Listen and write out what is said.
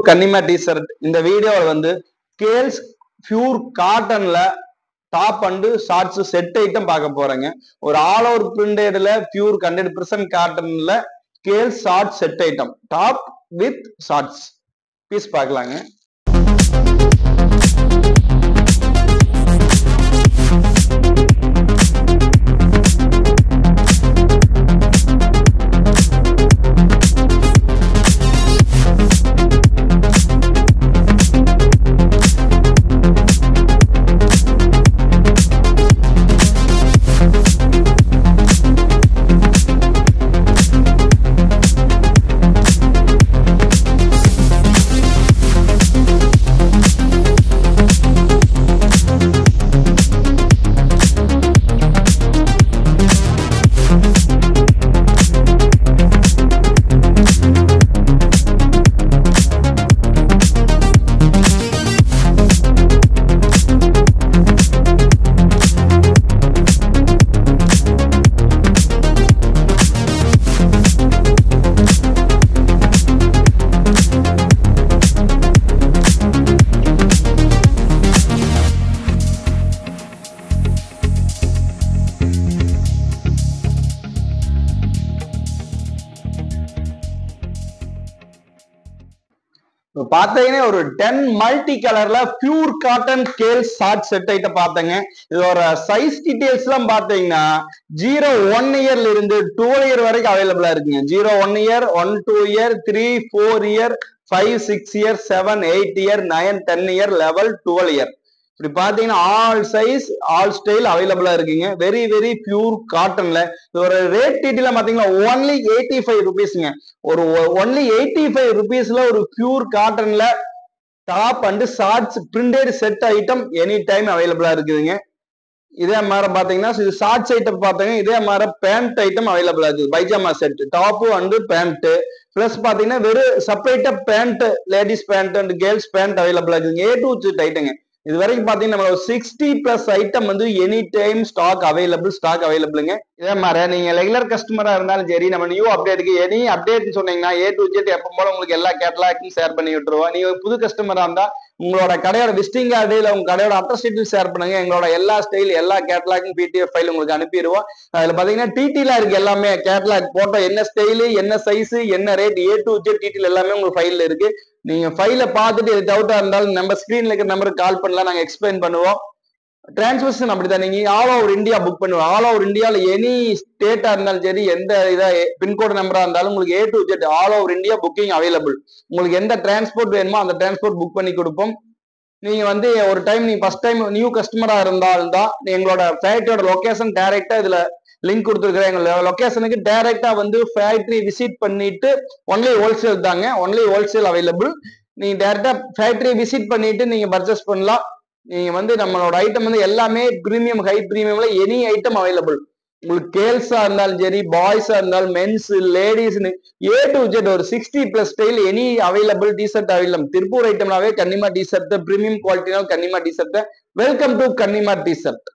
கன்னிமா T-shirt இந்த வீடியோல வந்து கேல்ஸ் பியூர் காட்டன்ல top and shorts set item பார்க்க போறேங்க. ஒரு ஆல் ஓவர் பிரிண்டட்ல பியூர் 100% காட்டன்ல girls short set item top with shorts piece பார்க்கலாங்க. பாத்தீங்கன்னா ஒரு 10 மல்டி கலர்ல pure cotton girls short set item பார்த்தேங்க. இதோட சைஸ் டீடைல்ஸ் எல்லாம் பாத்தீங்கன்னா 0-1 இயர்ல இருந்து 12 இயர் வரைக்கும் அவைலபிளா இருக்குங்க. 0-1 year, 1-2 year, 3-4 year, 5-6 year, 7-8 year, 9-10 year, level 12 year. இப்படி பாத்தீங்கன்னா ஆல் சைஸ் ஆல் ஸ்டைல் அவைலபிளா இருக்குங்க. வெரி வெரி பியூர் காட்டன்ல ஒரு ரேட் டீட்டெயில பாத்தீங்கன்னா ஒன்லி 85 ருபீஸ்ங்க. ஒரு ஒன்லி 85 ருபீஸ்ல ஒரு பியூர் காட்டன்ல top and shorts printed set item any time அவைலபிளா இருக்குதுங்க. இதே மாதிரி பாத்தீங்கன்னா ஷார்ட்ஸ் ஐட்டம் பாத்தீங்கன்னா இதே மாதிரி பேண்ட் ஐட்டம் அவைலபிளா இருக்குது. Pyjama set top and pant plus பாத்தீங்கன்னா வெறும் செப்பரேட்டா pant ladies pant and girls pant அவைலபிளா இருக்குதுங்க. A to Z ஐட்டங்க. இது வரைக்கும் பாத்தீங்கன்னா நம்ம 60+ ஐட்டம் வந்து எனி டைம் ஸ்டாக் அவைலபிளுங்க. இதே மாதிரி நீங்க ரெகுலர் கஸ்டமரா இருந்தாலும் சரி, நம்ம நியூ அப்டேட்டுக்கு எனி அப்டேட் சொன்னீங்கன்னா A to Z எப்போ போல உங்களுக்கு எல்லா கேட்டலாக்கும் ஷேர் பண்ணி விட்டுருவோம். நீங்க புது கஸ்டமரா இருந்தா உங்களோட கடையோட விசிட்டிங் கார்டு இல்ல உங்க கடையோட அட்ரஸ் டீட்டெயில் ஷேர் பண்ணுங்க. எங்களோட எல்லா ஸ்டைல் எல்லா கேட்டலாக்கும் PDF ஃபைல் உங்களுக்கு அனுப்பிடுவோம். அதுல பாத்தீங்கன்னா டீட்டெயிலா இருக்கு எல்லாமே. கேட்டலாக் போட்டோ என்ன ஸ்டைலு, என்ன சைஸ், என்ன rate, A to Z detail எல்லாமே உங்க ஃபைல்ல இருக்கு. நீங்க ஃபைல பார்த்துட்டு எது டவுட்டா இருந்தாலும் நம்ம ஸ்கிரீன்ல இருக்கிற நம்பருக்கு கால் பண்ணலாம், நாங்க எக்ஸ்பிளைன் பண்ணுவோம். டிரான்ஸ்போர்ஷன் அப்படிதான், நீங்க ஆல் ஓவர் இந்தியா புக் பண்ணுவோம். ஆல் ஓவர் இந்தியால எனி ஸ்டேட்டா இருந்தாலும் சரி, எந்த இதா பின்கோடு நம்பரா இருந்தாலும் உங்களுக்கு A to Z all over India booking available. உங்களுக்கு எந்த டிரான்ஸ்போர்ட் வேணுமோ அந்த டிரான்ஸ்போர்ட் புக் பண்ணி கொடுப்போம். நீங்க வந்து ஒரு டைம் நீங்க ஃபர்ஸ்ட் டைம் நியூ கஸ்டமரா இருந்தால்தான் எங்களோட ஃபேக்டரியோட லொகேஷன் டைரக்டா இதுல லிங்க் கொடுத்துருக்கிறேன். எங்களோட லொகேஷனுக்கு டைரக்டா வந்து ஃபேக்டரி விசிட் பண்ணிட்டு ஒன்லி ஹோல்சேல் தாங்க, ஒன்லி ஹோல்சேல் அவைலபிள். நீங்க டைரக்டா ஃபேக்டரி விசிட் பண்ணிட்டு நீங்க பர்ச்சேஸ் பண்ணலாம். நீங்க வந்து நம்மளோட ஐட்டம் வந்து எல்லாமே பிரீமியம் ஹை பிரீமியம்ல எனி ஐட்டம் அவைலபிள். உங்களுக்கு கேர்ள்ஸா இருந்தாலும் சரி, பாய்ஸா இருந்தாலும் மென்ஸ் லேடிஸ்னு A to Z ஒரு 60+ style any available T-shirt available. Tiruppur ஐட்டம்னாவே கன்னிமா டி-ஷர்ட் பிரீமியம் குவாலிட்டினால Kannima T-shirt. Welcome to Kannima T-shirt.